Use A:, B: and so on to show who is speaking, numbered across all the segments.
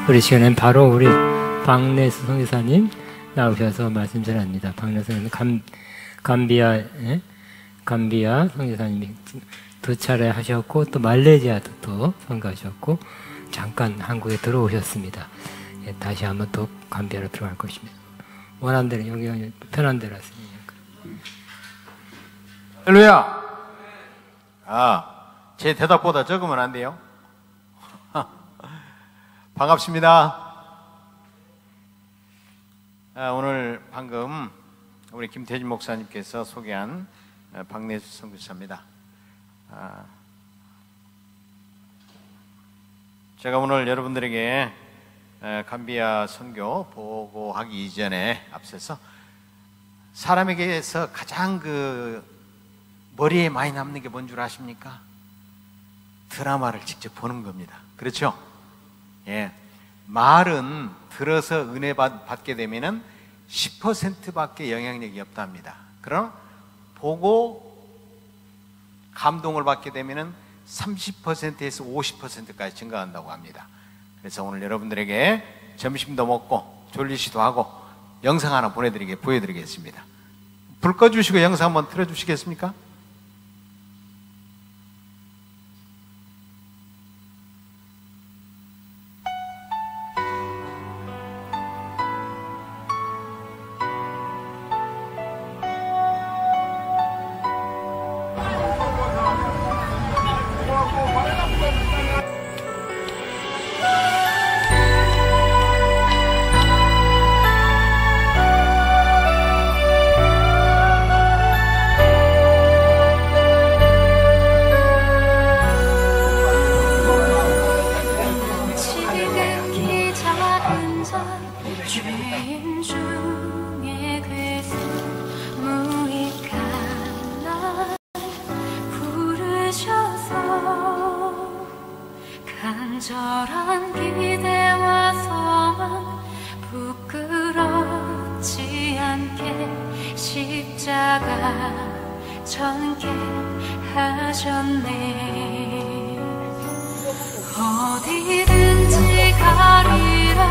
A: 우리 시간엔 바로 우리 박내수 선교사님 나오셔서 말씀 전합니다. 박내수 선교사님 감비아 선교사님이 두 차례 하셨고 또 말레이시아도 또 선교하셨고 잠깐 한국에 들어오셨습니다. 예, 다시 한번 또 감비아로 들어갈 것입니다. 원하는 대로 여기 편한 대로 하세요.
B: 할렐루야. 제 대답보다 적으면 안 돼요? 반갑습니다. 오늘 방금 우리 김태진 목사님께서 소개한 박내수 선교사입니다. 제가 오늘 여러분들에게 감비아 선교 보고하기 이전에 앞서서 사람에게서 가장 머리에 많이 남는 게 뭔 줄 아십니까? 드라마를 직접 보는 겁니다. 그렇죠? 예. 말은 들어서 은혜 받게 되면은 10%밖에 영향력이 없답니다. 그럼 보고 감동을 받게 되면은 30%에서 50%까지 증가한다고 합니다. 그래서 오늘 여러분들에게 점심도 먹고 졸리시도 하고 영상 하나 보여드리겠습니다. 불 꺼주시고 영상 한번 틀어주시겠습니까?
C: 간절한 기대와 소망 부끄럽지 않게 십자가 전개하셨네. 어디든지 가리라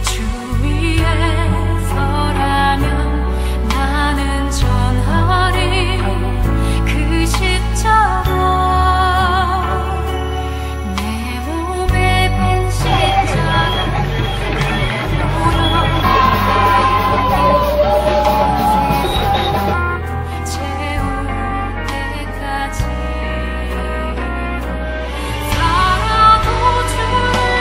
C: 주 위에 서라면 나는 전하리 그 십자가. 살아도 주를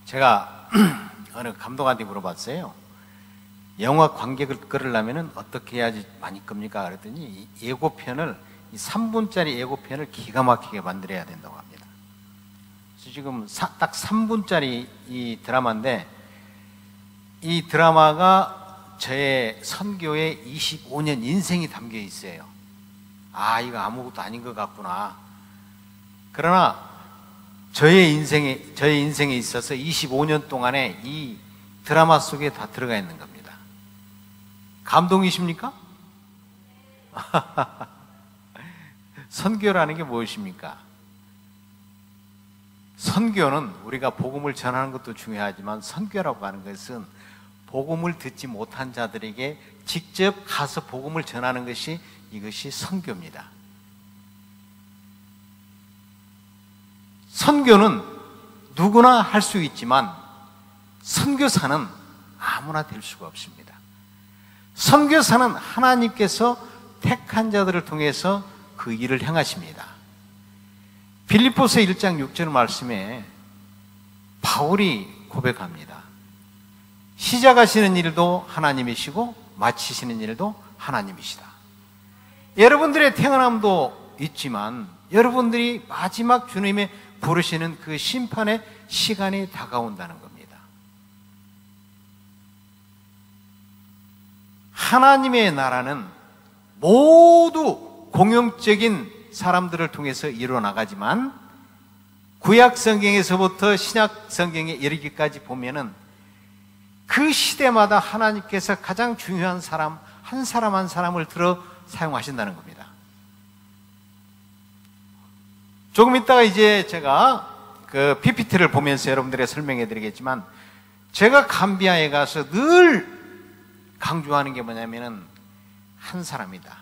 B: 제가 어느 감독한테 물어봤어요. 영화 관객을 끌으려면 어떻게 해야지 많이 겁니까? 그랬더니 이 예고편을, 이 3분짜리 예고편을 기가 막히게 만들어야 된다고 합니다. 그래서 지금 딱 3분짜리 이 드라마인데, 이 드라마가 저의 선교의 25년 인생이 담겨 있어요. 아, 이거 아무것도 아닌 것 같구나. 그러나 저의 인생에 있어서 25년 동안에 이 드라마 속에 다 들어가 있는 겁니다. 감동이십니까? 선교라는 게 무엇입니까? 선교는 우리가 복음을 전하는 것도 중요하지만, 선교라고 하는 것은 복음을 듣지 못한 자들에게 직접 가서 복음을 전하는 것이, 이것이 선교입니다. 선교는 누구나 할 수 있지만 선교사는 아무나 될 수가 없습니다. 선교사는 하나님께서 택한 자들을 통해서 그 일을 행하십니다. 빌립보서 1장 6절 말씀에 바울이 고백합니다. 시작하시는 일도 하나님이시고 마치시는 일도 하나님이시다. 여러분들의 태어남도 있지만 여러분들이 마지막 주님의 부르시는 그 심판의 시간이 다가온다는 겁니다. 하나님의 나라는 모두 공용적인 사람들을 통해서 이루어나가지만, 구약 성경에서부터 신약 성경에 이르기까지 보면은 그 시대마다 하나님께서 가장 중요한 사람 한 사람 한 사람을 들어 사용하신다는 겁니다. 조금 있다가 이제 제가 그 PPT를 보면서 여러분들에게 설명해 드리겠지만, 제가 감비아에 가서 늘 강조하는 게 뭐냐면은 한 사람이다.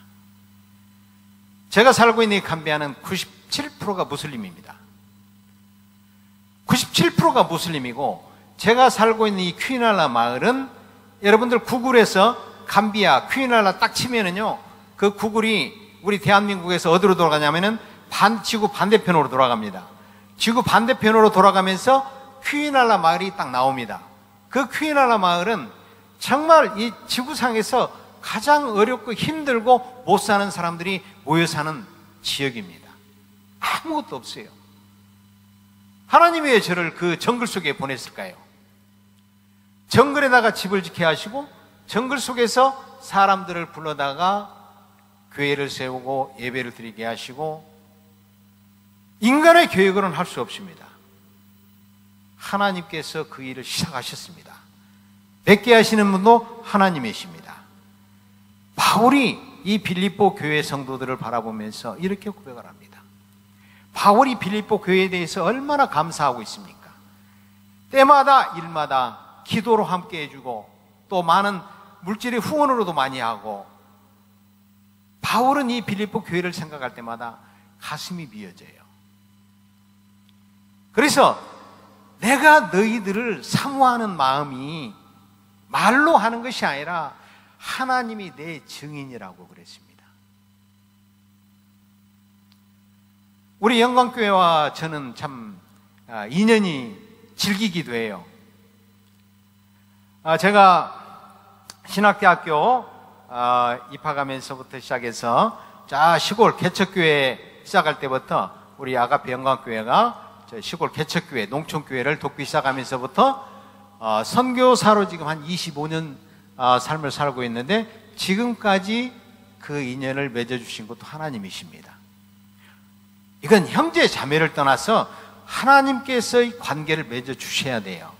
B: 제가 살고 있는 이 감비아는 97%가 무슬림입니다. 97%가 무슬림이고, 제가 살고 있는 이 퀴날라 마을은, 여러분들 구글에서 감비아 퀴날라 딱 치면은요, 그 구글이 우리 대한민국에서 어디로 돌아가냐면은 지구 반대편으로 돌아갑니다. 지구 반대편으로 돌아가면서 퀴날라 마을이 딱 나옵니다. 그 퀴날라 마을은 정말 이 지구상에서 가장 어렵고 힘들고 못 사는 사람들이 모여 사는 지역입니다. 아무것도 없어요. 하나님이 왜 저를 그 정글 속에 보냈을까요? 정글에다가 집을 짓게 하시고, 정글 속에서 사람들을 불러다가 교회를 세우고 예배를 드리게 하시고, 인간의 계획으로는 할 수 없습니다. 하나님께서 그 일을 시작하셨습니다. 맺게 하시는 분도 하나님이십니다. 바울이 이 빌립보 교회 성도들을 바라보면서 이렇게 고백을 합니다. 바울이 빌립보 교회에 대해서 얼마나 감사하고 있습니까? 때마다 일마다 기도로 함께 해주고, 또 많은 물질의 후원으로도 많이 하고, 바울은 이 빌립보 교회를 생각할 때마다 가슴이 미어져요. 그래서 내가 너희들을 사모하는 마음이 말로 하는 것이 아니라 하나님이 내 증인이라고 그랬습니다. 우리 영광교회와 저는 참 인연이 질기기도 해요. 제가 신학대학교 입학하면서부터 시작해서 시골 개척교회 시작할 때부터 우리 아가페 영광교회가 시골 개척교회, 농촌교회를 돕기 시작하면서부터 선교사로 지금 한 25년 삶을 살고 있는데, 지금까지 그 인연을 맺어주신 것도 하나님이십니다. 이건 형제 자매를 떠나서 하나님께서의 관계를 맺어주셔야 돼요.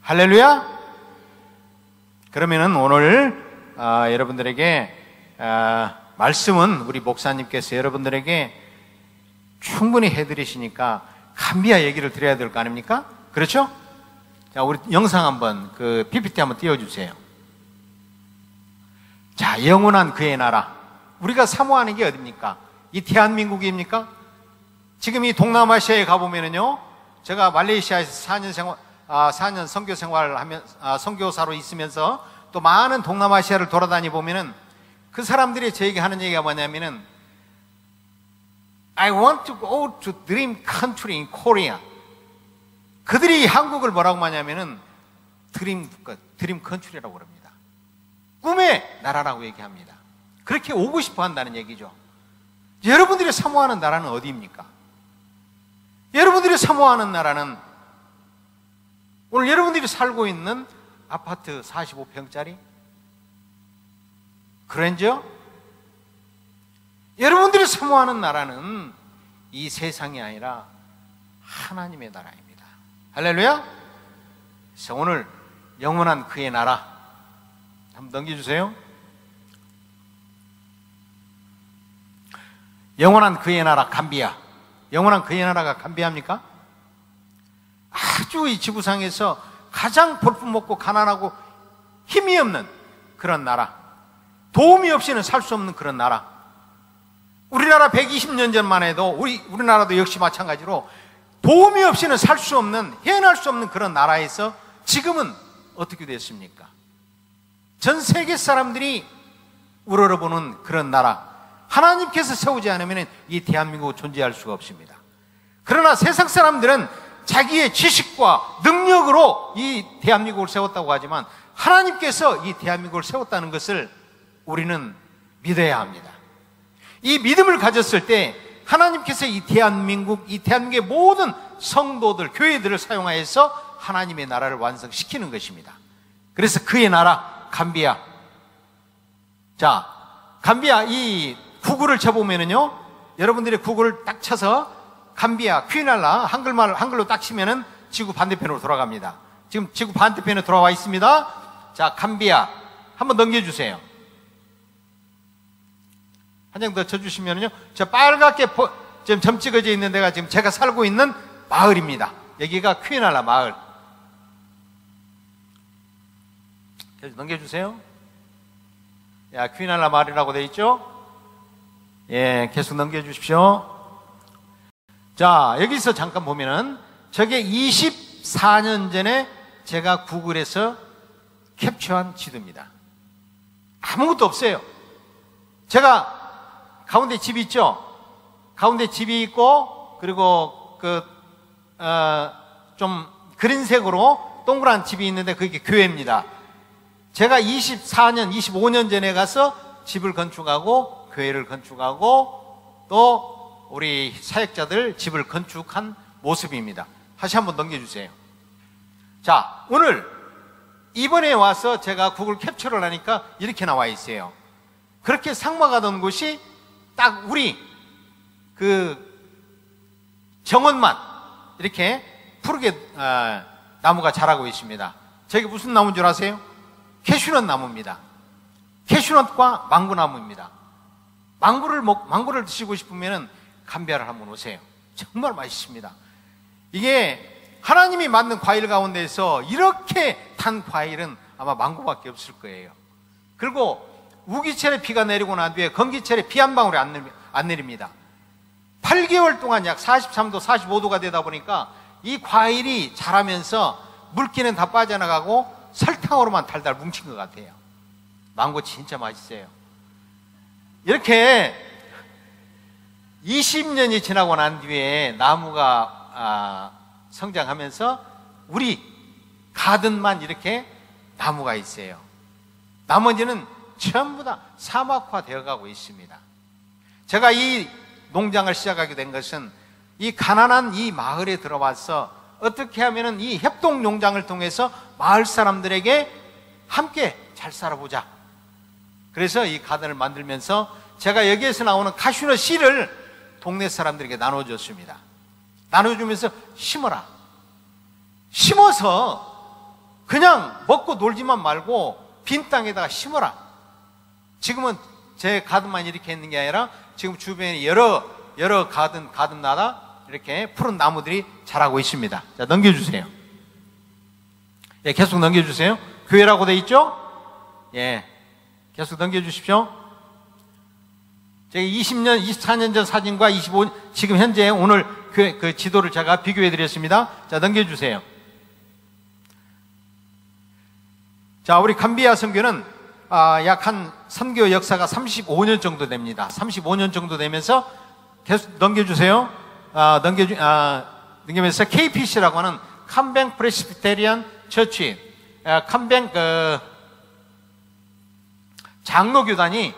B: 할렐루야! 그러면은 오늘 여러분들에게 말씀은 우리 목사님께서 여러분들에게 충분히 해드리시니까 감비아 얘기를 드려야 될 거 아닙니까? 그렇죠? 자, 우리 영상 한번 그 PPT 한번 띄워주세요. 자, 영원한 그의 나라. 우리가 사모하는 게 어딥니까? 이 대한민국입니까? 지금 이 동남아시아에 가보면은요, 제가 말레이시아에서 4년 선교 생활을 하면, 선교사로 있으면서 또 많은 동남아시아를 돌아다니 보면은 그 사람들이 저에게 하는 얘기가 뭐냐면은, I want to go to dream country in Korea. 그들이 한국을 뭐라고 하냐면은 드림 컨트리라고 그럽니다. 꿈의 나라라고 얘기합니다. 그렇게 오고 싶어 한다는 얘기죠. 여러분들이 사모하는 나라는 어디입니까? 여러분들이 사모하는 나라는 오늘 여러분들이 살고 있는 아파트 45평짜리 그랜저? 여러분들이 사모하는 나라는 이 세상이 아니라 하나님의 나라입니다. 할렐루야. 그래서 오늘 영원한 그의 나라 한번 넘겨주세요. 영원한 그의 나라 감비아. 영원한 그의 나라가 감비합니까? 아주 이 지구상에서 가장 볼품없고 가난하고 힘이 없는 그런 나라, 도움이 없이는 살 수 없는 그런 나라. 우리나라 120년 전만 해도 우리나라도 역시 마찬가지로 도움이 없이는 살 수 없는, 헤어날 수 없는 그런 나라에서 지금은 어떻게 됐습니까? 전 세계 사람들이 우러러보는 그런 나라, 하나님께서 세우지 않으면 이 대한민국은 존재할 수가 없습니다. 그러나 세상 사람들은 자기의 지식과 능력으로 이 대한민국을 세웠다고 하지만 하나님께서 이 대한민국을 세웠다는 것을 우리는 믿어야 합니다. 이 믿음을 가졌을 때 하나님께서 이 대한민국의 모든 성도들, 교회들을 사용하여서 하나님의 나라를 완성시키는 것입니다. 그래서 그의 나라 감비아. 자, 감비아 이 구글을 쳐보면은요, 여러분들이 구글을 딱 쳐서 감비아, 퀴날라 한글로 딱 치면은 지구 반대편으로 돌아갑니다. 지금 지구 반대편에 돌아와 있습니다. 자, 감비아 한번 넘겨주세요. 한 장 더 쳐주시면은요, 저 빨갛게 지금 점 찍어져 있는 데가 지금 제가 살고 있는 마을입니다. 여기가 퀴날라 마을. 계속 넘겨주세요. 야, 퀴날라 마을이라고 돼 있죠? 예, 계속 넘겨주십시오. 자, 여기서 잠깐 보면은 저게 24년 전에 제가 구글에서 캡처한 지도입니다. 아무것도 없어요. 제가 가운데 집이 있죠? 가운데 집이 있고, 그리고 좀 그린색으로 동그란 집이 있는데 그게 교회입니다. 제가 24년, 25년 전에 가서 집을 건축하고 교회를 건축하고 또 우리 사역자들 집을 건축한 모습입니다. 다시 한번 넘겨주세요. 자, 오늘 이번에 와서 제가 구글 캡처를 하니까 이렇게 나와 있어요. 그렇게 상막하던 곳이 딱 우리 정원만 이렇게 푸르게 나무가 자라고 있습니다. 저게 무슨 나무인 줄 아세요? 캐슈넛 나무입니다. 캐슈넛과 망고나무입니다. 망고를 드시고 싶으면 감비아를 한번 오세요. 정말 맛있습니다. 이게 하나님이 만든 과일 가운데서 이렇게 단 과일은 아마 망고밖에 없을 거예요. 그리고 우기철에 비가 내리고 난 뒤에 건기철에 비 한 방울이 안 내립니다. 8개월 동안 약 43도, 45도가 되다 보니까 이 과일이 자라면서 물기는 다 빠져나가고 설탕으로만 달달 뭉친 것 같아요. 망고 진짜 맛있어요. 이렇게 20년이 지나고 난 뒤에 나무가 성장하면서 우리 가든만 이렇게 나무가 있어요. 나머지는 전부 다 사막화 되어 가고 있습니다. 제가 이 농장을 시작하게 된 것은 이 가난한 이 마을에 들어와서 어떻게 하면은 이 협동 농장을 통해서 마을 사람들에게 함께 잘 살아보자. 그래서 이 가든을 만들면서 제가 여기에서 나오는 카슈넛 씨를 동네 사람들에게 나눠줬습니다. 나눠주면서 심어라. 심어서 그냥 먹고 놀지만 말고 빈 땅에다가 심어라. 지금은 제 가든만 이렇게 있는 게 아니라 지금 주변에 여러 가든마다 이렇게 푸른 나무들이 자라고 있습니다. 자, 넘겨주세요. 예, 계속 넘겨주세요. 교회라고 돼 있죠? 예, 계속 넘겨주십시오. 제가 20년, 24년 전 사진과 25년, 지금 현재 오늘 그 지도를 제가 비교해 드렸습니다. 자, 넘겨주세요. 자, 우리 감비아 선교는 약 한 선교 역사가 35년 정도 됩니다. 35년 정도 되면서 계속 넘겨주세요. 넘겨면서 KPC라고 하는 캄뱅 프레스비테리안 처치, 캄뱅 장로교단이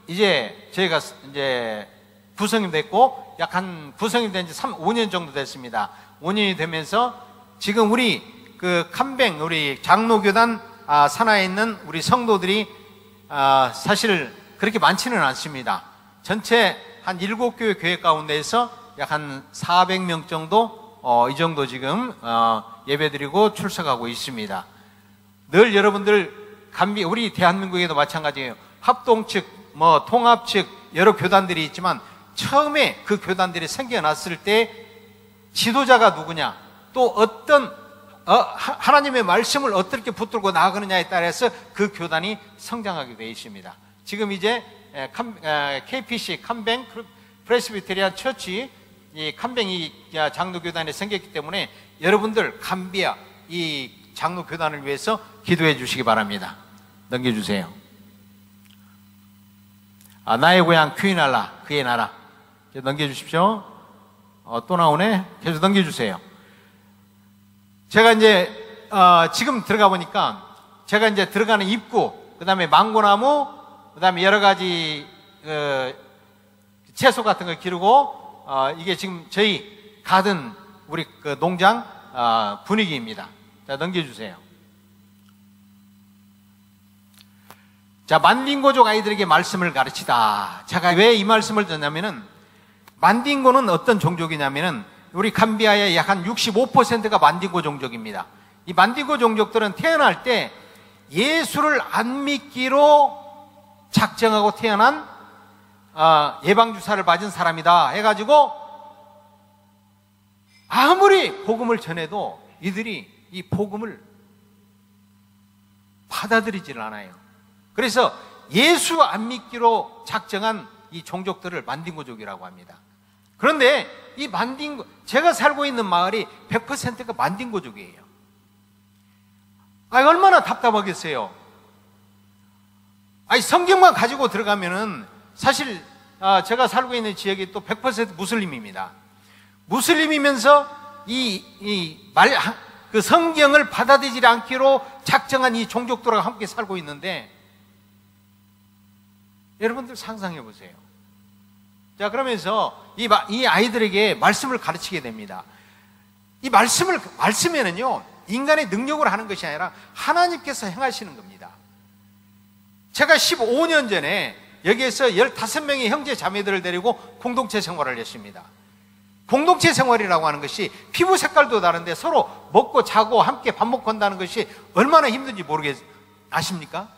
B: 이제 저희가 이제 구성이 됐고 약 한 구성이 된 지 5년 정도 됐습니다. 5년이 되면서 지금 우리 그 캄뱅 우리 장로교단 산하에 있는 우리 성도들이 사실 그렇게 많지는 않습니다. 전체 한 7교회 교회 가운데에서 약 한 400명 정도 이 정도 지금 예배드리고 출석하고 있습니다. 늘 여러분들 우리 대한민국에도 마찬가지예요. 합동 측, 통합 측 여러 교단들이 있지만 처음에 그 교단들이 생겨났을 때 지도자가 누구냐, 또 어떤 하나님의 말씀을 어떻게 붙들고 나아가느냐에 따라서 그 교단이 성장하게 되어 있습니다. 지금 이제 KPC 캄뱅 프레스비테리안 처치 이 캄뱅이 장로교단이 생겼기 때문에 여러분들 감비아 이 장로교단을 위해서 기도해 주시기 바랍니다. 넘겨주세요. 나의 고향 퀴날라 그의 나라 넘겨주십시오. 또 나오네. 계속 넘겨주세요. 제가 이제 지금 들어가 보니까 제가 이제 들어가는 입구, 그 다음에 망고나무, 그 다음에 여러 가지 채소 같은 걸 기르고 이게 지금 저희 가든 우리 그 농장 분위기입니다. 자, 넘겨주세요. 자, 만딩고족 아이들에게 말씀을 가르치다. 제가 왜 이 말씀을 듣냐면은 만딩고는 어떤 종족이냐면은 우리 감비아의 약 한 65%가 만딩고 종족입니다. 이 만딩고 종족들은 태어날 때 예수를 안 믿기로 작정하고 태어난 예방주사를 맞은 사람이다 해가지고 아무리 복음을 전해도 이들이 이 복음을 받아들이질 않아요. 그래서 예수 안 믿기로 작정한 이 종족들을 만딩고족이라고 합니다. 그런데 이 제가 살고 있는 마을이 100%가 만딩고족이에요. 얼마나 답답하겠어요. 성경만 가지고 들어가면은 사실 제가 살고 있는 지역이 또 100% 무슬림입니다. 무슬림이면서 그 성경을 받아들이지 않기로 작정한 이 종족들과 함께 살고 있는데 여러분들 상상해 보세요. 자, 그러면서 이 아이들에게 말씀을 가르치게 됩니다. 이 말씀에는요, 인간의 능력으로 하는 것이 아니라 하나님께서 행하시는 겁니다. 제가 15년 전에 여기에서 15명의 형제 자매들을 데리고 공동체 생활을 했습니다. 공동체 생활이라고 하는 것이 피부 색깔도 다른데 서로 먹고 자고 함께 밥 먹고 한다는 것이 얼마나 힘든지 아십니까?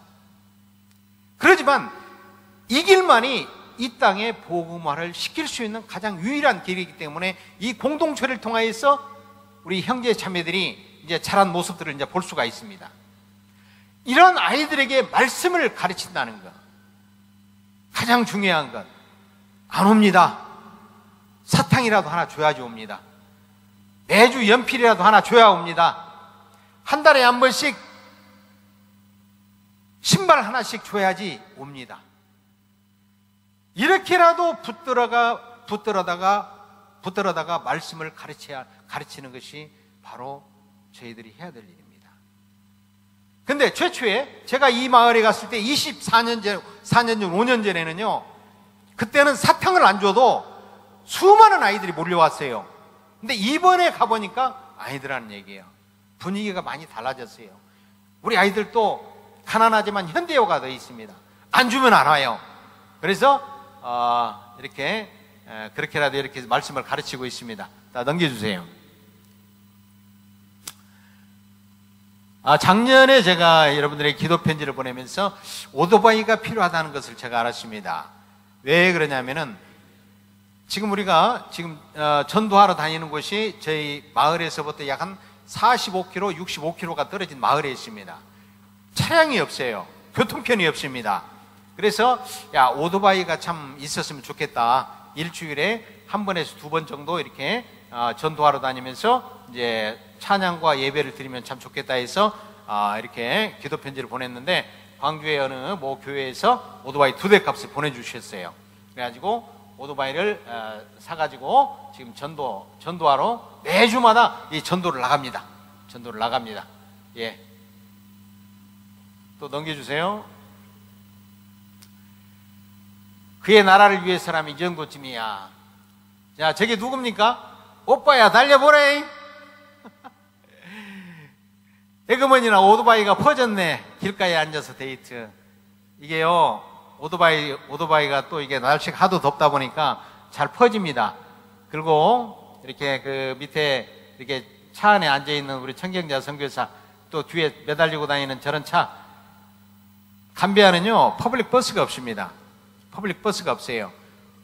B: 그렇지만 이 길만이 이 땅에 복음화를 시킬 수 있는 가장 유일한 길이기 때문에 이 공동체를 통하여서 우리 형제 자매들이 이제 자란 모습들을 이제 볼 수가 있습니다. 이런 아이들에게 말씀을 가르친다는 것, 가장 중요한 것, 안 옵니다. 사탕이라도 하나 줘야지 옵니다. 매주 연필이라도 하나 줘야 옵니다. 한 달에 한 번씩 신발 하나씩 줘야지 옵니다. 이렇게라도 붙들어다가 말씀을 가르치는 것이 바로 저희들이 해야 될 일입니다. 근데 최초에 제가 이 마을에 갔을 때 4년 전, 5년 전에는요, 그때는 사탕을 안 줘도 수많은 아이들이 몰려왔어요. 근데 이번에 가보니까 아이들하는 얘기예요. 분위기가 많이 달라졌어요. 우리 아이들도 가난하지만 현대화가 되어 있습니다. 안 주면 안 와요. 그래서 이렇게 그렇게라도 이렇게 말씀을 가르치고 있습니다. 자, 넘겨주세요. 작년에 제가 여러분들에게 기도 편지를 보내면서 오토바이가 필요하다는 것을 제가 알았습니다. 왜 그러냐면은 지금 우리가 전도하러 다니는 곳이 저희 마을에서부터 약 한 45km, 65km가 떨어진 마을에 있습니다. 차량이 없어요. 교통편이 없습니다. 그래서 오토바이가 참 있었으면 좋겠다. 일주일에 한 번에서 2번 정도 이렇게 전도하러 다니면서 이제 찬양과 예배를 드리면 참 좋겠다 해서 이렇게 기도 편지를 보냈는데 광주의 어느 모 교회에서 오토바이 2대 값을 보내주셨어요. 그래가지고 오토바이를 사가지고 지금 전도하러 매주마다 이 전도를 나갑니다. 전도를 나갑니다. 예. 또 넘겨주세요. 그의 나라를 위해서라면 이 정도쯤이야. 자, 저게 누굽니까? 오빠야, 달려보래. 에그머니나 오토바이가 퍼졌네. 길가에 앉아서 데이트. 이게요, 오토바이가 또 이게 날씨가 하도 덥다 보니까 잘 퍼집니다. 그리고 이렇게 그 밑에 이렇게 차 안에 앉아있는 우리 청경자 선교사, 또 뒤에 매달리고 다니는 저런 차, 감비아는요 퍼블릭 버스가 없습니다. 퍼블릭 버스가 없어요.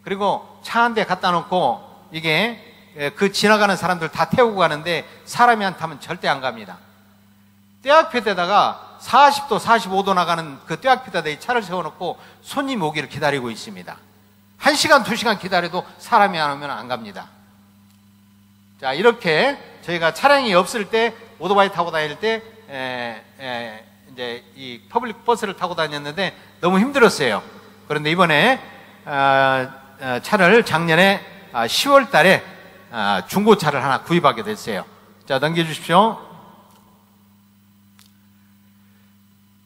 B: 그리고 차 한 대 갖다 놓고 이게 그 지나가는 사람들 다 태우고 가는데 사람이 안 타면 절대 안 갑니다. 떼학볕에다가 40도 45도 나가는 그 떼학볕에다 이 차를 세워놓고 손님 오기를 기다리고 있습니다. 1시간 2시간 기다려도 사람이 안 오면 안 갑니다. 자, 이렇게 저희가 차량이 없을 때 오토바이 타고 다닐 때 이제 이 퍼블릭 버스를 타고 다녔는데 너무 힘들었어요. 그런데 이번에 차를 작년에 10월 달에 중고차를 하나 구입하게 됐어요. 자, 넘겨주십시오.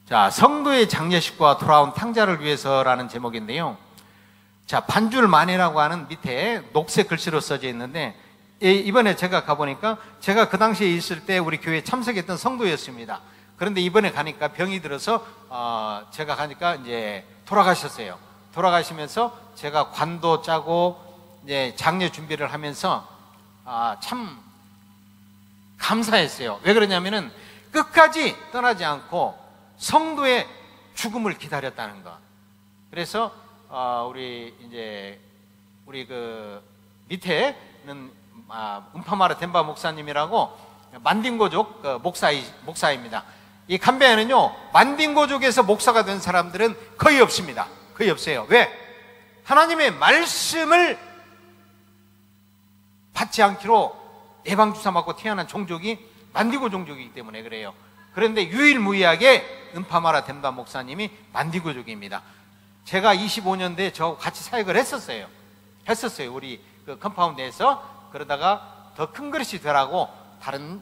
B: 자, 성도의 장례식과 돌아온 탕자를 위해서라는 제목인데요. 자, 반줄만이라고 하는 밑에 녹색 글씨로 써져 있는데, 이번에 제가 가보니까 제가 그 당시에 있을 때 우리 교회에 참석했던 성도였습니다. 그런데 이번에 가니까 병이 들어서 제가 가니까 이제 돌아가셨어요. 돌아가시면서 제가 관도 짜고 이제 장례 준비를 하면서 참 감사했어요. 왜 그러냐면은 끝까지 떠나지 않고 성도의 죽음을 기다렸다는 것. 그래서 우리 그 밑에는 음파마르 덴바 목사님이라고 만딩고족 목사입니다. 이 감베아는요 만딩고족에서 목사가 된 사람들은 거의 없습니다. 거의 없어요. 왜? 하나님의 말씀을 받지 않기로 예방주사 맞고 태어난 종족이 만디고 종족이기 때문에 그래요. 그런데 유일무이하게 음파마라 덴바 목사님이 만디고족입니다. 제가 25년대에 저하고 같이 사역을 했었어요. 우리 그 컴파운드에서. 그러다가 더 큰 그릇이 되라고 다른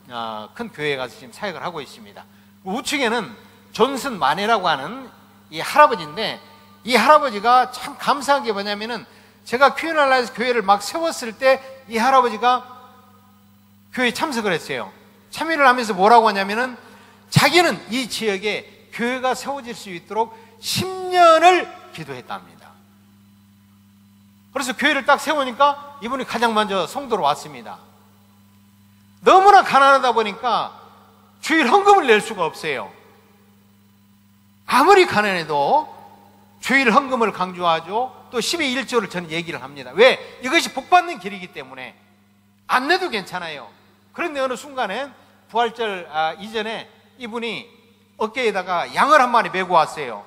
B: 큰 교회에 가서 지금 사역을 하고 있습니다. 우측에는 존슨 마네라고 하는 이 할아버지인데, 이 할아버지가 참 감사한 게 뭐냐면은 제가 퀴어날라에서 교회를 막 세웠을 때 이 할아버지가 교회에 참석을 했어요. 참여를 하면서 뭐라고 하냐면은 자기는 이 지역에 교회가 세워질 수 있도록 10년을 기도했답니다. 그래서 교회를 딱 세우니까 이분이 가장 먼저 성도로 왔습니다. 너무나 가난하다 보니까 주일 헌금을 낼 수가 없어요. 아무리 가난해도 주일 헌금을 강조하죠. 또 12, 1조를 저는 얘기를 합니다. 왜? 이것이 복받는 길이기 때문에 안 내도 괜찮아요. 그런데 어느 순간에 부활절 이전에 이분이 어깨에다가 양을 한 마리 메고 왔어요.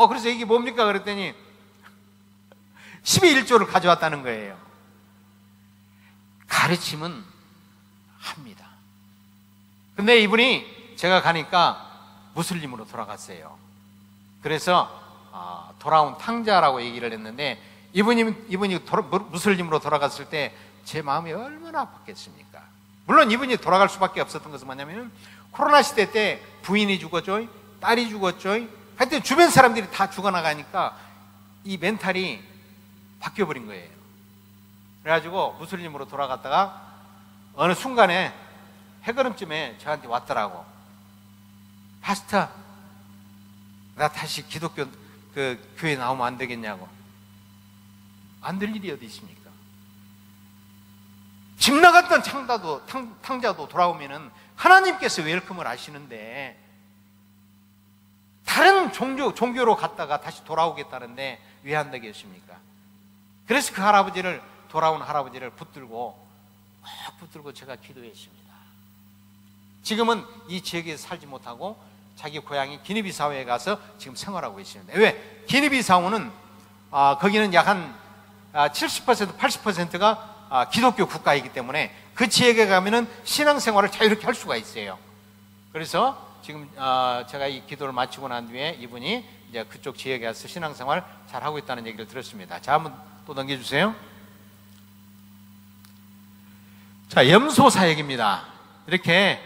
B: 그래서 이게 뭡니까? 그랬더니 12, 1조를 가져왔다는 거예요. 가르침은 합니다. 근데 이분이 제가 가니까 무슬림으로 돌아갔어요. 그래서 돌아온 탕자라고 얘기를 했는데 이분이 무슬림으로 돌아갔을 때 제 마음이 얼마나 아팠겠습니까? 물론 이분이 돌아갈 수밖에 없었던 것은 뭐냐면 코로나 시대 때 부인이 죽었죠, 딸이 죽었죠. 하여튼 주변 사람들이 다 죽어나가니까 이 멘탈이 바뀌어버린 거예요. 그래가지고 무슬림으로 돌아갔다가 어느 순간에 해걸음쯤에 저한테 왔더라고. 파스터, 나 다시 기독교 그 교회 나오면 안 되겠냐고. 안 될 일이 어디 있습니까? 집 나갔던 탕자도 돌아오면은 하나님께서 웰컴을 하시는데 다른 종교로 갔다가 다시 돌아오겠다는데 왜 안 되겠습니까? 그래서 그 할아버지를, 돌아온 할아버지를 붙들고 제가 기도했습니다. 지금은 이 지역에서 살지 못하고 자기 고향이 기니비사우에 가서 지금 생활하고 있습니다. 왜? 기니비사우는 거기는 약 한 70% 80%가 기독교 국가이기 때문에 그 지역에 가면은 신앙생활을 자유롭게 할 수가 있어요. 그래서 지금 제가 이 기도를 마치고 난 뒤에 이분이 이제 그쪽 지역에 가서 신앙생활 잘 하고 있다는 얘기를 들었습니다. 자, 한번 또 넘겨주세요. 자, 염소 사역입니다. 이렇게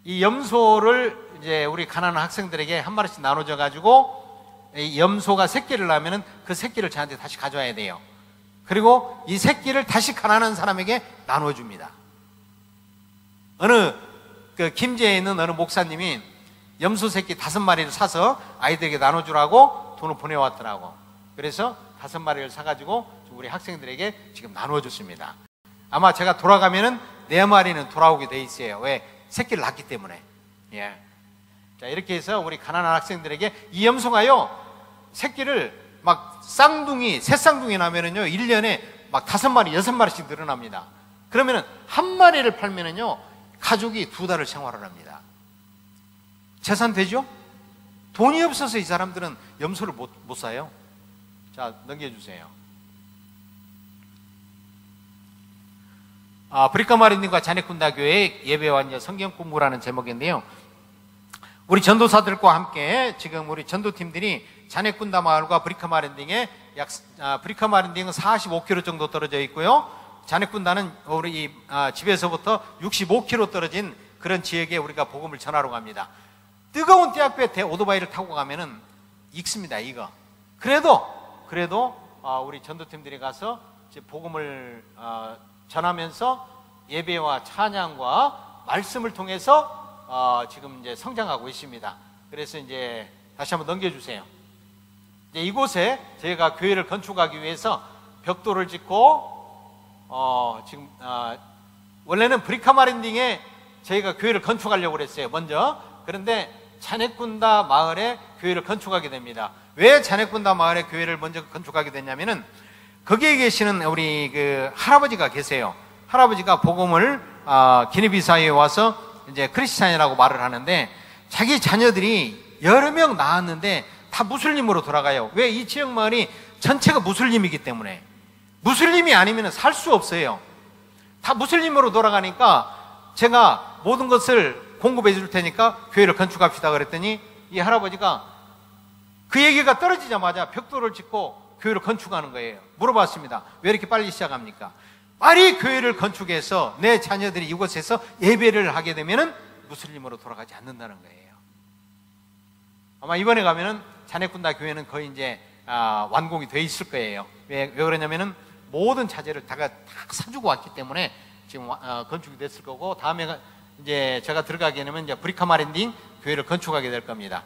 B: 이 염소를 이제 우리 가난한 학생들에게 한 마리씩 나눠줘 가지고 이 염소가 새끼를 낳으면은 그 새끼를 저한테 다시 가져와야 돼요. 그리고 이 새끼를 다시 가난한 사람에게 나눠줍니다. 어느 그 김제에 있는 어느 목사님이 염소 새끼 5마리를 사서 아이들에게 나눠주라고 돈을 보내왔더라고. 그래서 5마리를 사가지고 우리 학생들에게 지금 나눠줬습니다. 아마 제가 돌아가면은 4마리는 돌아오게 돼 있어요. 왜? 새끼를 낳기 때문에. 예. 자, 이렇게 해서 우리 가난한 학생들에게 이 염소가요, 새끼를 막 새 쌍둥이 나면은요, 1년에 막 5마리, 6마리씩 늘어납니다. 그러면은 한 마리를 팔면은요, 가족이 2달을 생활을 합니다. 재산 되죠? 돈이 없어서 이 사람들은 염소를 못 사요. 자, 넘겨주세요. 브리카마리님과 자네쿤다교회 예배와 성경 공부라는 제목인데요. 우리 전도사들과 함께 지금 우리 전도팀들이 자네쿤다 마을과 브리카마린딩에 브리카마린딩은 45km 정도 떨어져 있고요. 자네쿤다는 우리 집에서부터 65km 떨어진 그런 지역에 우리가 복음을 전하러 갑니다. 뜨거운 때 앞에 오토바이를 타고 가면은 익습니다, 이거. 그래도 우리 전도팀들이 가서 이제 복음을 전하면서 예배와 찬양과 말씀을 통해서 지금 이제 성장하고 있습니다. 그래서 이제 다시 한번 넘겨주세요. 이제 이곳에 저희가 교회를 건축하기 위해서 벽돌을 짓고 지금 원래는 브리카마린딩에 저희가 교회를 건축하려고 그랬어요, 먼저. 그런데 자네쿤다 마을에 교회를 건축하게 됩니다. 왜 자네쿤다 마을에 교회를 먼저 건축하게 됐냐면은 거기에 계시는 우리 그 할아버지가 계세요. 할아버지가 복음을 기니비사에 와서 이제 크리스찬이라고 말을 하는데 자기 자녀들이 여러 명 낳았는데 다 무슬림으로 돌아가요. 왜? 이 지역 마을이 전체가 무슬림이기 때문에. 무슬림이 아니면 살 수 없어요. 다 무슬림으로 돌아가니까 제가 모든 것을 공급해 줄 테니까 교회를 건축합시다 그랬더니 이 할아버지가 그 얘기가 떨어지자마자 벽돌을 짓고 교회를 건축하는 거예요. 물어봤습니다. 왜 이렇게 빨리 시작합니까? 빨리 교회를 건축해서 내 자녀들이 이곳에서 예배를 하게 되면은 무슬림으로 돌아가지 않는다는 거예요. 아마 이번에 가면은 자네쿤다 교회는 거의 이제 완공이 돼 있을 거예요. 왜 그러냐면은 모든 자재를 다 사주고 왔기 때문에 지금 건축이 됐을 거고, 다음에 이제 제가 들어가게 되면 이제 브리카마린딩 교회를 건축하게 될 겁니다.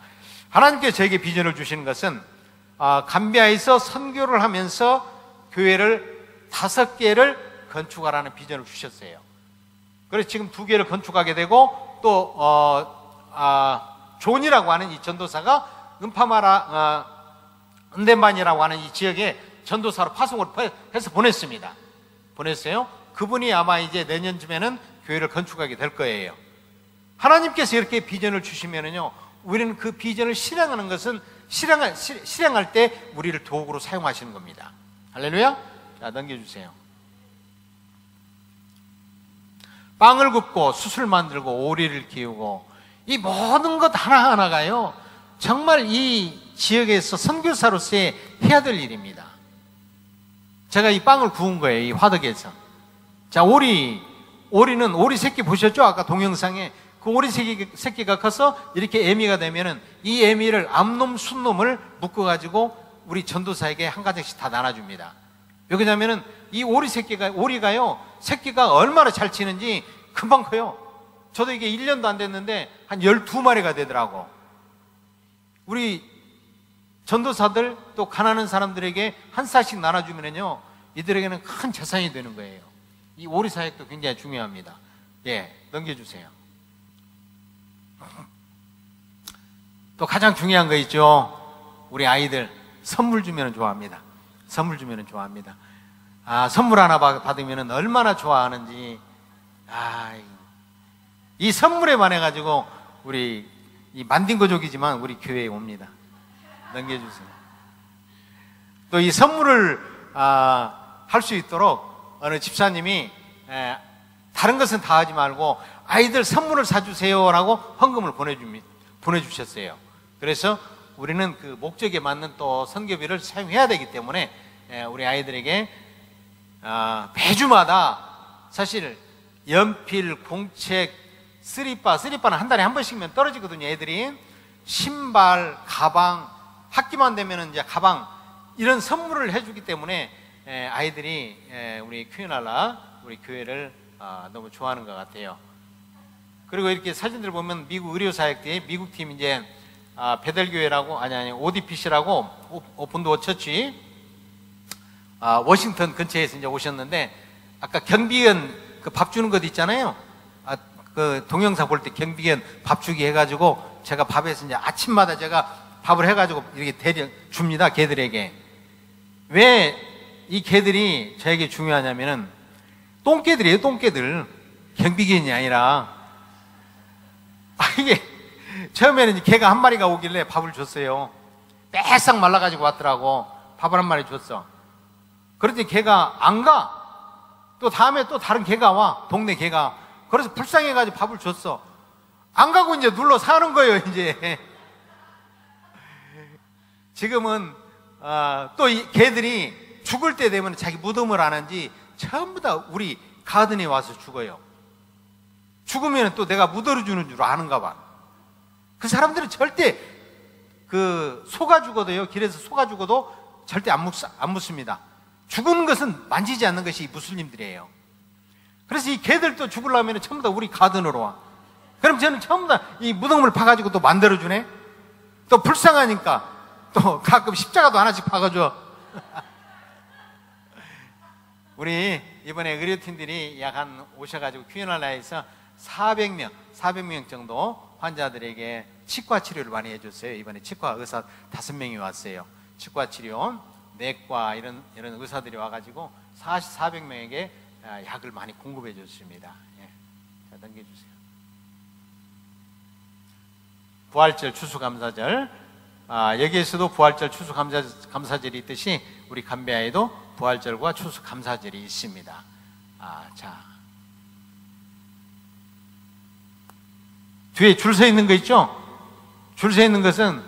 B: 하나님께서 저에게 비전을 주시는 것은 감비아에서 선교를 하면서 교회를 5개를 건축하라는 비전을 주셨어요. 그래서 지금 2개를 건축하게 되고, 또 존이라고 하는 이 전도사가 은덴반이라고 하는 이 지역에 전도사로 파송을 해서 보냈어요. 그분이 아마 이제 내년쯤에는 교회를 건축하게 될 거예요. 하나님께서 이렇게 비전을 주시면은요, 우리는 그 비전을 실행하는 것은 실행할 때 우리를 도구로 사용하시는 겁니다. 할렐루야. 자, 넘겨주세요. 빵을 굽고 숯을 만들고 오리를 키우고 이 모든 것 하나하나가요, 정말 이 지역에서 선교사로서의 해야 될 일입니다. 제가 이 빵을 구운 거예요, 이 화덕에서. 자, 오리는 오리 새끼 보셨죠? 아까 동영상에 그 오리 새끼가 커서 이렇게 애미가 되면은 이 애미를 암놈, 순놈을 묶어가지고 우리 전도사에게 한 가닥씩 다 나눠줍니다. 왜 그러냐면은 이 오리가요, 새끼가 얼마나 잘 치는지 금방 커요. 저도 이게 1년도 안 됐는데 한 12마리가 되더라고. 우리 전도사들 또 가난한 사람들에게 한 쌀씩 나눠주면은요, 이들에게는 큰 재산이 되는 거예요. 이 오리 사역도 굉장히 중요합니다. 예, 넘겨주세요. 또 가장 중요한 거 있죠. 우리 아이들 선물 주면 좋아합니다. 선물 주면 좋아합니다. 선물 하나 받으면 얼마나 좋아하는지. 이 선물에 반해가지고 우리 이 만딩거족이지만 우리 교회에 옵니다. 넘겨주세요. 또 이 선물을 할 수 있도록 어느 집사님이 다른 것은 다 하지 말고 아이들 선물을 사주세요라고 헌금을 보내주셨어요. 그래서 우리는 그 목적에 맞는 또 선교비를 사용해야 되기 때문에 우리 아이들에게 매주마다 사실 연필, 공책, 쓰리빠는 한 달에 한 번씩면 떨어지거든요. 애들이 신발, 가방, 학기만 되면은 이제 가방 이런 선물을 해주기 때문에 아이들이 우리 큐이날라 우리 교회를 너무 좋아하는 것 같아요. 그리고 이렇게 사진들 보면 미국 의료사역대 미국 팀 이제 베델교회라고 아니 ODPC라고 오픈도어 처치 워싱턴 근처에서 이제 오셨는데 아까 경비원 그 밥 주는 것 있잖아요. 그 동영상 볼 때 경비원 밥 주기 해가지고 제가 밥에서 이제 아침마다 제가 밥을 해가지고 이렇게 줍니다. 개들에게. 왜 이 개들이 저에게 중요하냐면은 똥개들이에요. 똥개들. 경비견이 아니라 이게 처음에는 개가 한 마리가 오길래 밥을 줬어요. 빼싹 말라가지고 왔더라고. 밥을 한 마리 줬어. 그런데 개가 안 가. 또 다음에 또 다른 개가 와. 동네 개가. 그래서 불쌍해가지고 밥을 줬어. 안 가고 이제 눌러 사는 거예요, 이제. 지금은, 또 이 개들이 죽을 때 되면 자기 무덤을 안 한지 전부 다 우리 가든에 와서 죽어요. 죽으면 또 내가 묻어주는 줄 아는가 봐. 그 사람들은 절대 소가 죽어도요, 길에서 소가 죽어도 절대 안 묻습니다. 죽은 것은 만지지 않는 것이 이 무슬림들이에요. 그래서 이 개들도 죽으려면 전부 다 우리 가든으로 와. 그럼 저는 전부 다 이 무덤을 파가지고 또 만들어주네? 또 불쌍하니까 또 가끔 십자가도 하나씩 파가줘. 우리 이번에 의료팀들이 약 한 오셔가지고 큐이날라에서 400명 정도 환자들에게 치과 치료를 많이 해줬어요. 이번에 치과 의사 5명이 왔어요. 치과 치료, 내과 이런 의사들이 와가지고 400명에게 약을 많이 공급해 줬습니다. 예. 자, 넘겨주세요. 부활절 추수감사절. 여기에서도 부활절 추수감사절이 있듯이 우리 감비아에도 부활절과 추수감사절이 있습니다. 자, 뒤에 줄 서 있는 거 있죠? 줄 서 있는 것은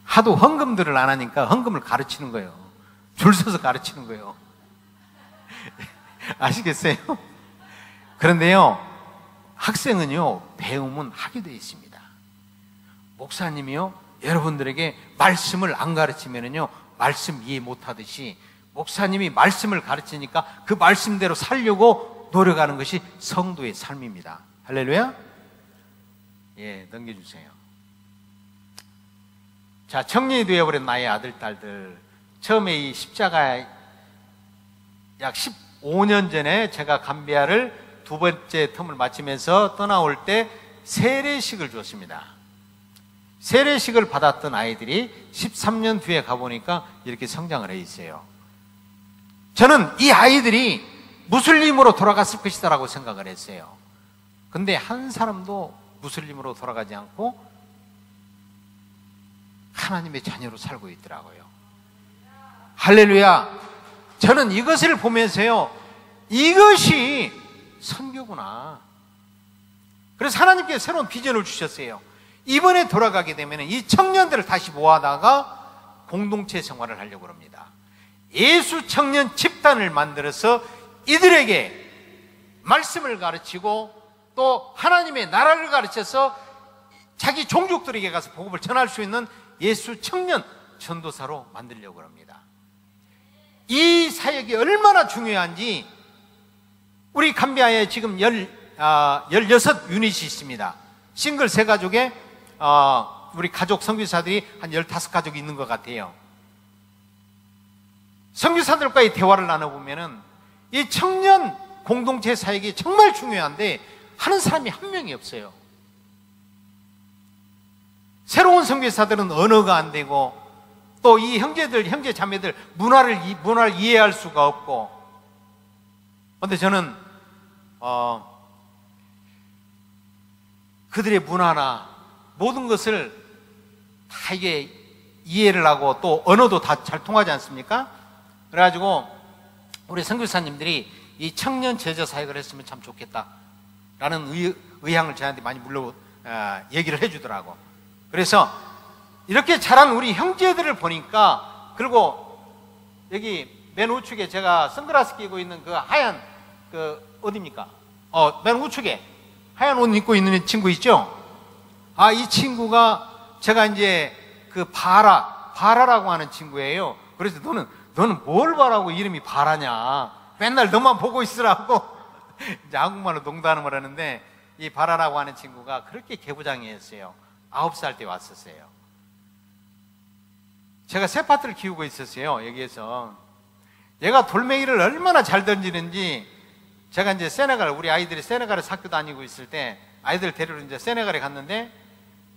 B: 하도 헌금들을 안 하니까 헌금을 가르치는 거예요. 줄 서서 가르치는 거예요. 아시겠어요? 그런데요, 학생은요, 배움은 하게 되어 있습니다. 목사님이요, 여러분들에게 말씀을 안 가르치면은요, 말씀 이해 못 하듯이 목사님이 말씀을 가르치니까 그 말씀대로 살려고 노력하는 것이 성도의 삶입니다. 할렐루야? 예, 넘겨주세요. 자, 청년이 되어버린 나의 아들, 딸들. 처음에 이 십자가 약 15년 전에 제가 감비아를 두 번째 텀을 마치면서 떠나올 때 세례식을 줬습니다. 세례식을 받았던 아이들이 13년 뒤에 가보니까 이렇게 성장을 해 있어요. 저는 이 아이들이 무슬림으로 돌아갔을 것이다라고 생각을 했어요. 근데 한 사람도 무슬림으로 돌아가지 않고 하나님의 자녀로 살고 있더라고요. 할렐루야. 저는 이것을 보면서요, 이것이 선교구나. 그래서 하나님께서 새로운 비전을 주셨어요. 이번에 돌아가게 되면 이 청년들을 다시 모아다가 공동체 생활을 하려고 합니다. 예수 청년 집단을 만들어서 이들에게 말씀을 가르치고 또 하나님의 나라를 가르쳐서 자기 종족들에게 가서 복음을 전할 수 있는 예수 청년 전도사로 만들려고 합니다. 이 사역이 얼마나 중요한지 우리 감비아에 지금 16 유닛이 있습니다. 싱글 3가족에 우리 가족 선교사들이 한 15가족이 있는 것 같아요. 선교사들과의 대화를 나눠보면은 이 청년 공동체 사역이 정말 중요한데 하는 사람이 한 명이 없어요. 새로운 선교사들은 언어가 안 되고 또 이 형제 자매들 문화를 이해할 수가 없고. 그런데 저는 그들의 문화나 모든 것을 다 이게 이해를 하고 또 언어도 다 잘 통하지 않습니까? 그래가지고 우리 선교사님들이 이 청년 제자 사역을 했으면 참 좋겠다라는 의향을 저한테 많이 얘기를 해주더라고. 그래서 이렇게 자란 우리 형제들을 보니까, 그리고 여기 맨 우측에 제가 선글라스 끼고 있는 그 하얀 어디입니까? 맨 우측에 하얀 옷 입고 있는 친구 있죠? 아, 이 친구가 제가 이제 그 바라라고 하는 친구예요. 그래서 너는 뭘 바라고 이름이 바라냐? 맨날 너만 보고 있으라고 이제 한국말로 농담을 하는데, 이 바라라고 하는 친구가 그렇게 개구장이었어요. 9살 때 왔었어요. 제가 새 파트를 키우고 있었어요, 여기에서. 얘가 돌멩이를 얼마나 잘 던지는지, 제가 이제 우리 아이들이 세네갈에 학교 다니고 있을 때 아이들 데리러 이제 세네갈에 갔는데,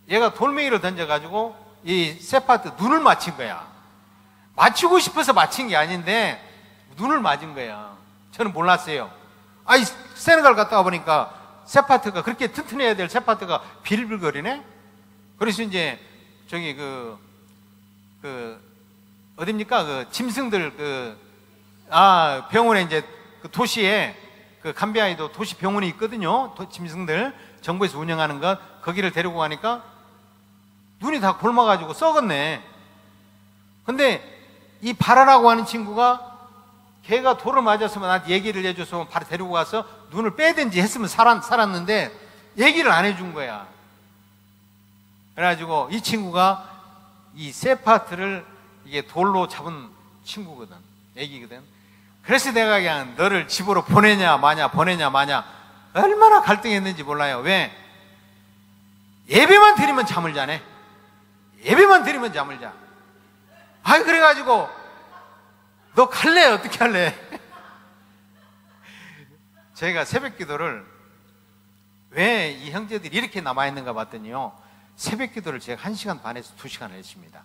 B: 얘가 돌멩이를 던져가지고 이 새 파트 눈을 맞힌 거야. 맞추고 싶어서 맞힌 게 아닌데 눈을 맞은 거야. 저는 몰랐어요. 아이, 세네갈 갔다 와보니까 새 파트가 그렇게 튼튼해야 될 새 파트가 빌빌거리네? 그래서 이제 저기 어딥니까? 짐승들 병원에 이제 그 도시에 감비아이도 도시 병원이 있거든요. 짐승들 정부에서 운영하는 것, 거기를 데리고 가니까 눈이 다 곪아가지고 썩었네. 근데 이 바라라고 하는 친구가 걔가 돌을 맞았으면 나한테 얘기를 해줘서 바로 데리고 가서 눈을 빼든지 했으면 살았는데 얘기를 안 해준 거야. 그래가지고 이 친구가 이 새 파트를 이게 돌로 잡은 친구거든, 애기거든. 그래서 내가 그냥 너를 집으로 보내냐 마냐 얼마나 갈등했는지 몰라요. 왜? 예배만 드리면 잠을 자네. 예배만 드리면 잠을 자. 아이, 그래가지고 너 갈래? 어떻게 할래? 제가 새벽 기도를 왜 이 형제들이 이렇게 남아있는가 봤더니요, 새벽 기도를 제가 1시간 반에서 2시간을 했습니다.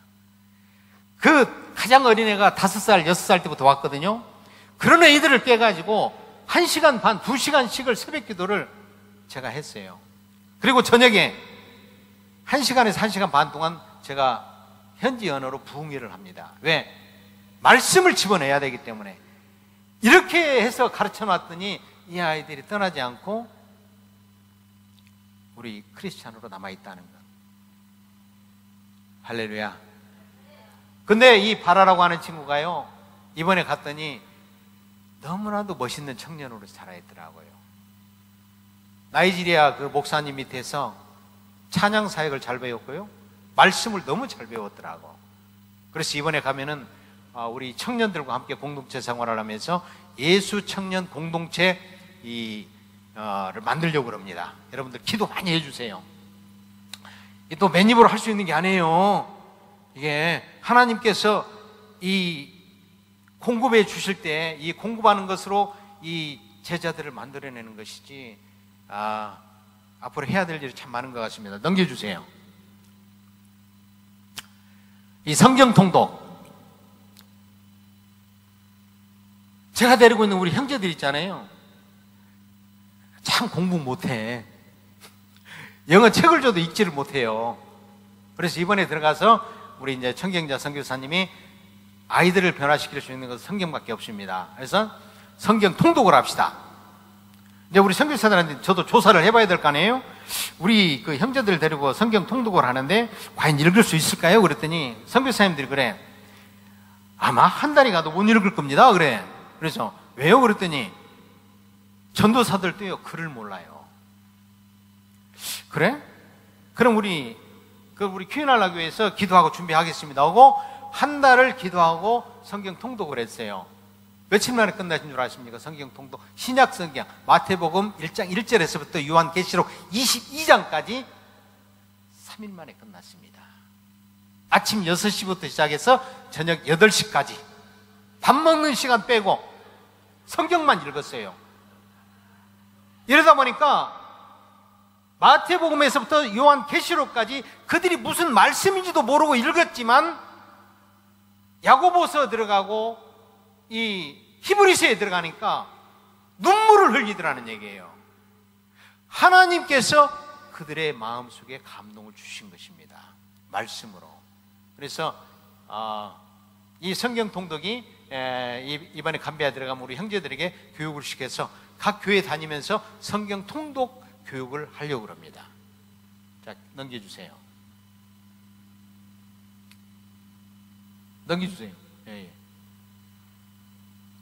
B: 그 가장 어린 애가 5살, 6살 때부터 왔거든요. 그런 애들을 빼가지고 1시간 반, 2시간씩을 새벽 기도를 제가 했어요. 그리고 저녁에 1시간에서 1시간 반 동안 제가 현지 언어로 부흥회를 합니다. 왜? 말씀을 집어내야 되기 때문에. 이렇게 해서 가르쳐 놨더니 이 아이들이 떠나지 않고 우리 크리스찬으로 남아있다는 것. 할렐루야. 근데 이 바라라고 하는 친구가요, 이번에 갔더니 너무나도 멋있는 청년으로 자라있더라고요. 나이지리아 그 목사님 밑에서 찬양 사역을 잘 배웠고요, 말씀을 너무 잘 배웠더라고. 그래서 이번에 가면은 우리 청년들과 함께 공동체 생활을 하면서 예수 청년 공동체 를 만들려고 합니다. 여러분들 기도 많이 해주세요. 또 맨입으로 할 수 있는 게 아니에요. 이게 하나님께서 이 공급해 주실 때 이 공급하는 것으로 이 제자들을 만들어내는 것이지, 앞으로 해야 될 일이 참 많은 것 같습니다. 넘겨주세요. 이 성경 통독, 제가 데리고 있는 우리 형제들 있잖아요, 참 공부 못해. 영어 책을 줘도 읽지를 못해요. 그래서 이번에 들어가서 우리 이제 청경자 선교사님이 아이들을 변화시킬 수 있는 것은 성경밖에 없습니다. 그래서 성경 통독을 합시다. 이제 우리 선교사들한테 저도 조사를 해봐야 될 거 아니에요? 우리 그 형제들 데리고 성경 통독을 하는데 과연 읽을 수 있을까요? 그랬더니 선교사님들이 그래, 아마 한 달이 가도 못 읽을 겁니다. 그래. 그래서 왜요? 그랬더니 전도사들도요, 글을 몰라요. 그래? 그럼 우리 퀴나라 교회에서 기도하고 준비하겠습니다 하고 한 달을 기도하고 성경 통독을 했어요. 며칠 만에 끝나신 줄 아십니까? 성경 통독, 신약 성경 마태복음 1장 1절에서부터 요한계시록 22장까지 3일 만에 끝났습니다. 아침 6시부터 시작해서 저녁 8시까지 밥 먹는 시간 빼고 성경만 읽었어요. 이러다 보니까 마태복음에서부터 요한계시록까지 그들이 무슨 말씀인지도 모르고 읽었지만 야고보서 들어가고 이 히브리서에 들어가니까 눈물을 흘리더라는 얘기예요. 하나님께서 그들의 마음속에 감동을 주신 것입니다. 말씀으로. 그래서 이 성경 통독이 이번에 감비아에 들어가면 우리 형제들에게 교육을 시켜서 각 교회 다니면서 성경 통독 교육을 하려고 합니다. 자, 넘겨주세요. 넘겨주세요. 예.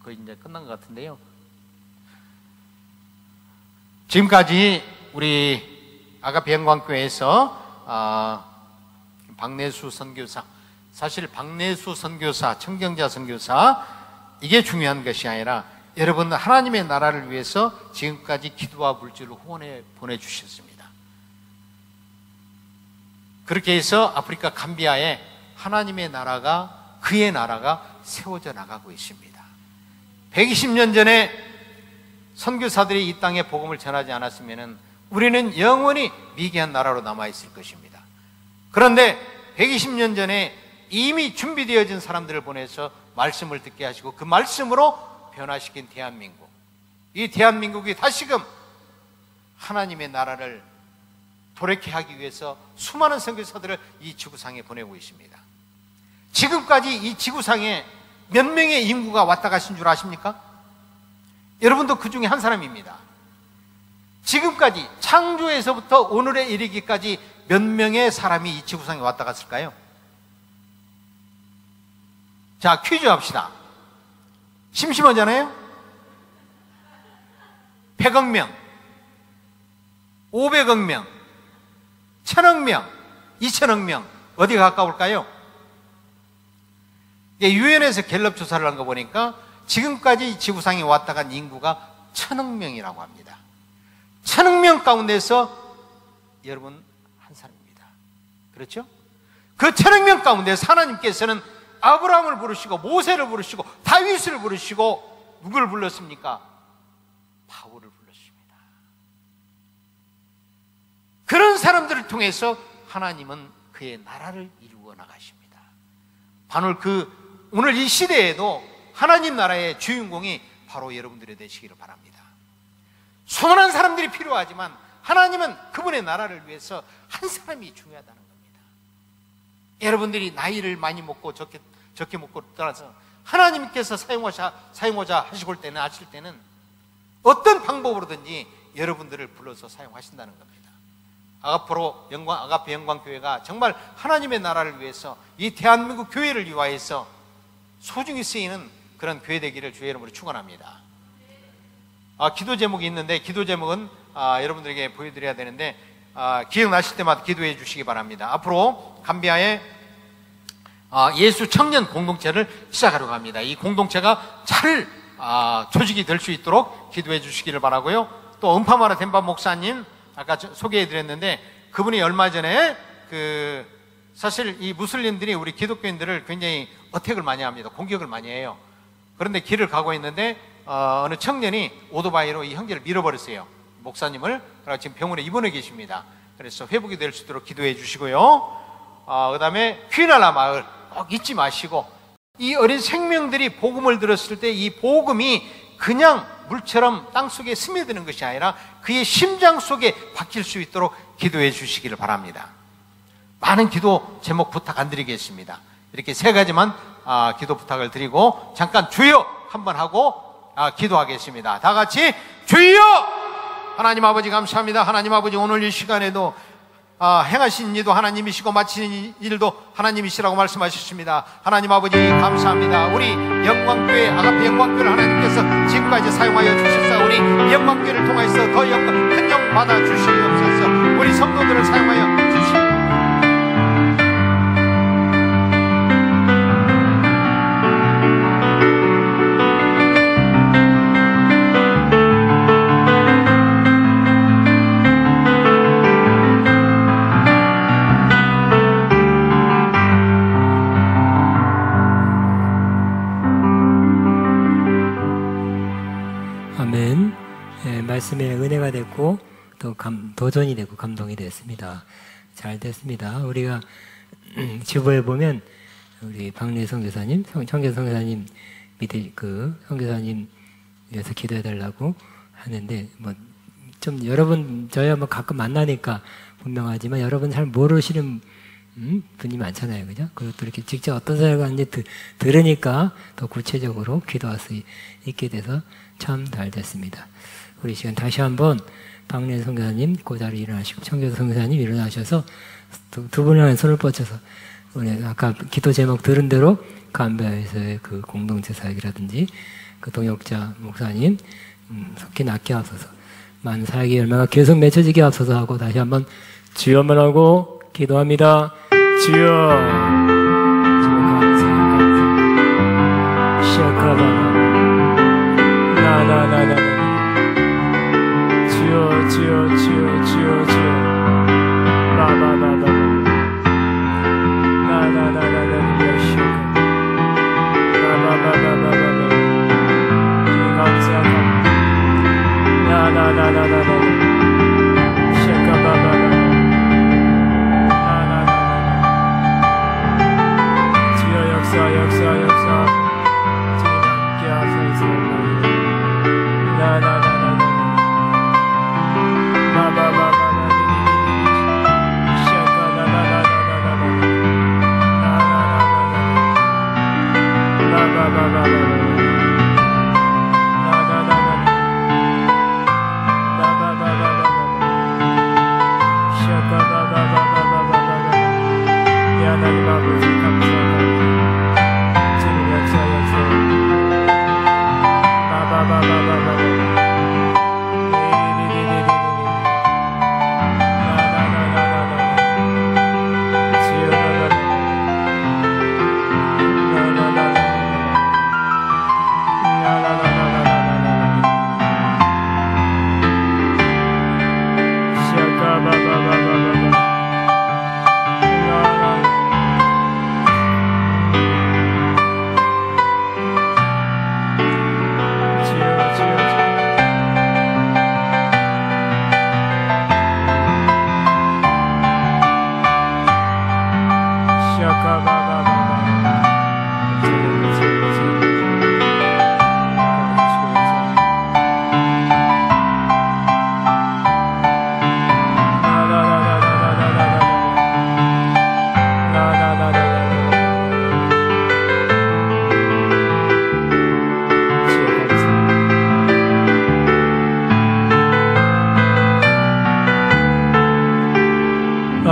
B: 거의 이제 끝난 것 같은데요. 지금까지 우리 아가페 영광교회에서 박내수 선교사, 사실 박내수 선교사, 청경자 선교사 이게 중요한 것이 아니라 여러분 하나님의 나라를 위해서 지금까지 기도와 물질을 후원해 보내주셨습니다. 그렇게 해서 아프리카 감비아에 하나님의 나라가, 그의 나라가 세워져 나가고 있습니다. 120년 전에 선교사들이 이 땅에 복음을 전하지 않았으면 우리는 영원히 미개한 나라로 남아있을 것입니다. 그런데 120년 전에 이미 준비되어진 사람들을 보내서 말씀을 듣게 하시고 그 말씀으로 변화시킨 대한민국, 이 대한민국이 다시금 하나님의 나라를 도래케 하기 위해서 수많은 선교사들을 이 지구상에 보내고 있습니다. 지금까지 이 지구상에 몇 명의 인구가 왔다 가신 줄 아십니까? 여러분도 그 중에 한 사람입니다. 지금까지 창조에서부터 오늘에 이르기까지 몇 명의 사람이 이 지구상에 왔다 갔을까요? 자, 퀴즈 합시다. 심심하잖아요? 100억 명, 500억 명, 1000억 명, 2000억 명, 어디가 가까울까요? 유엔에서 갤럽 조사를 한 거 보니까 지금까지 지구상에 왔다 간 인구가 1000억 명이라고 합니다. 1000억 명 가운데서 여러분 한 사람입니다. 그렇죠? 그 1000억 명 가운데서 하나님께서는 아브라함을 부르시고 모세를 부르시고 다윗을 부르시고 누구를 불렀습니까? 바울을 불렀습니다. 그런 사람들을 통해서 하나님은 그의 나라를 이루어 나가십니다. 바로 오늘 이 시대에도 하나님 나라의 주인공이 바로 여러분들이 되시기를 바랍니다. 수많은 사람들이 필요하지만 하나님은 그분의 나라를 위해서 한 사람이 중요하다는 겁니다. 여러분들이 나이를 많이 먹고 적게 먹고 떠나서 하나님께서 사용하자 하실 때는 어떤 방법으로든지 여러분들을 불러서 사용하신다는 겁니다. 아가페 영광교회가 정말 하나님의 나라를 위해서 이 대한민국 교회를 위하여서 소중히 쓰이는 그런 교회 되기를 주의 이름으로 축원합니다. 기도 제목이 있는데 기도 제목은 여러분들에게 보여드려야 되는데 기억나실 때마다 기도해 주시기 바랍니다. 앞으로 감비아에 예수 청년 공동체를 시작하려고 합니다. 이 공동체가 잘 조직이 될 수 있도록 기도해 주시기를 바라고요. 또 음파마라 덴바 목사님 아까 소개해 드렸는데 그분이 얼마 전에 사실 이 무슬림들이 우리 기독교인들을 굉장히 어택을 많이 합니다. 공격을 많이 해요. 그런데 길을 가고 있는데 어느 청년이 오토바이로 이 형제를 밀어버렸어요. 목사님을. 그래서 지금 병원에 입원해 계십니다. 그래서 회복이 될 수 있도록 기도해 주시고요. 그 다음에 퀴나라 마을 꼭 잊지 마시고 이 어린 생명들이 복음을 들었을 때 이 복음이 그냥 물처럼 땅속에 스며드는 것이 아니라 그의 심장 속에 박힐 수 있도록 기도해 주시기를 바랍니다. 많은 기도 제목 부탁 안 드리겠습니다. 이렇게 세 가지만 기도 부탁을 드리고 잠깐 주여 한번 하고 기도하겠습니다. 다 같이 주여! 하나님 아버지 감사합니다. 하나님 아버지 오늘 이 시간에도 행하신 일도 하나님이시고 마치는 일도 하나님이시라고 말씀하셨습니다. 하나님 아버지 감사합니다. 우리 영광교회 아가페 영광교회를 하나님께서 지금까지 사용하여 주셔서 우리 영광교회를 통해서 더 영광 큰 영 받아 주시옵소서. 우리 성도들을 사용하여 주시옵소서.
A: 말씀의 은혜가 됐고 또 도전이 되고 감동이 됐습니다. 잘 됐습니다. 우리가 지부에 보면 우리 박래 선교사님, 청계 선교사님 밑에 선교사님 위해서 기도해 달라고 하는데 좀 여러분 저희가 가끔 만나니까 분명하지만 여러분 잘 모르시는 분이 많잖아요, 그죠? 그것도 이렇게 직접 어떤 사회가 하는지 들으니까 더 구체적으로 기도할 수 있게 돼서 참 잘 됐습니다. 우리 시간 다시 한번 박래 선교사님 그 자리에 일어나시고 청교 선교사님 일어나셔서 두 분의 손을 뻗쳐서 우리 아까 기도 제목 들은 대로 감비아에서의 그 공동체 사역이라든지 그 동역자 목사님 속히 낫게 하소서. 만사에게 열매가 계속 맺혀지게 앞서서 하고 다시 한번 주여만 하고 기도합니다. 주여.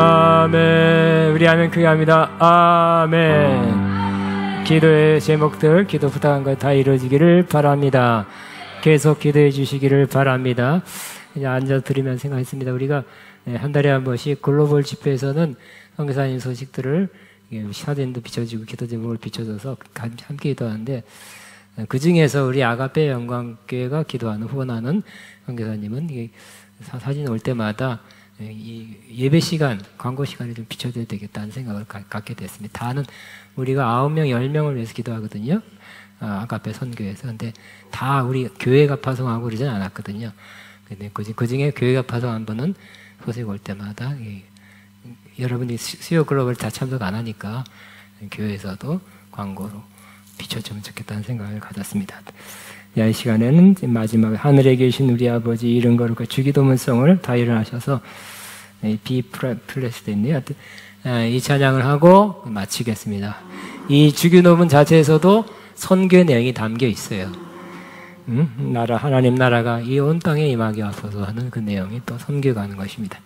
A: 아멘. 우리 하면 그게 합니다. 아멘. 기도의 제목들, 기도 부탁한 것 다 이루어지기를 바랍니다. 계속 기도해 주시기를 바랍니다. 그냥 앉아 드리면 생각했습니다. 우리가 한 달에 한 번씩 글로벌 집회에서는 선교사님 소식들을 사진도 비춰지고 기도 제목을 비춰줘서 함께 기도하는데, 그 중에서 우리 아가페 영광교회가 기도하는 후원하는 선교사님은 사진 올 때마다 이 예배 시간, 광고 시간에 좀 비춰줘야 되겠다는 생각을 갖게 됐습니다. 다는 우리가 9명, 10명을 위해서 기도하거든요. 아가페 선교에서. 근데 다 우리 교회가 파송하고 그러진 않았거든요. 근데 그 중에 교회가 파송한 분은 소식 올 때마다 여러분이 수요 글로벌 다 참석 안 하니까 교회에서도 광고로 비춰주면 좋겠다는 생각을 가졌습니다. 이 시간에는 마지막 하늘에 계신 우리 아버지 이름 거룩한 주기도문성을 다 일어나셔서 비 플레스도 있네요. 이 찬양을 하고 마치겠습니다. 이 주기도문 자체에서도 선교의 내용이 담겨 있어요. 나라, 하나님 나라가 이 온 땅에 임하게 하소서 하는 그 내용이 또 선교가 하는 것입니다.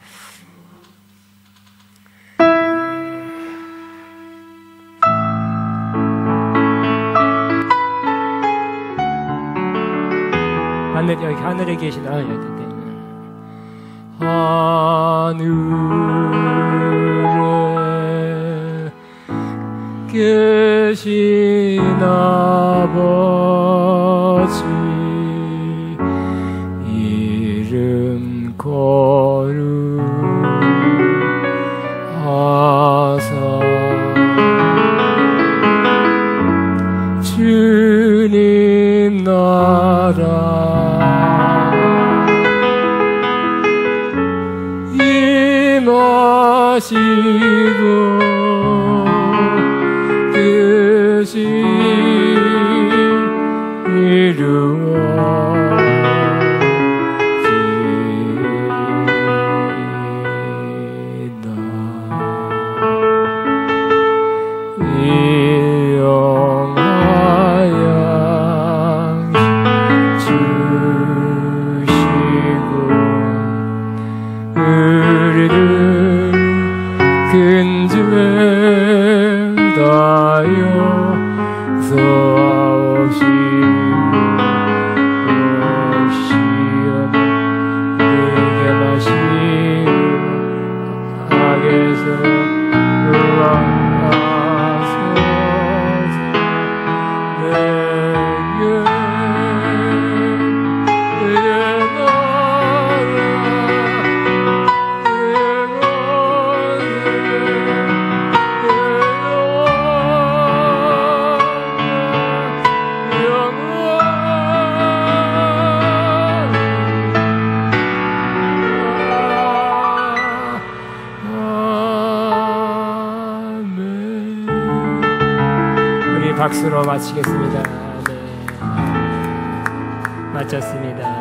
A: 하늘에 계신 하늘에 계신 아버지 이름 거룩하사 주님 나라 임하시고 뜻이 이루어지다. 이영하여 주시고 우리를 근죄 다여 소하옵시옵시오. 박수로 마치겠습니다. 네. 마쳤습니다.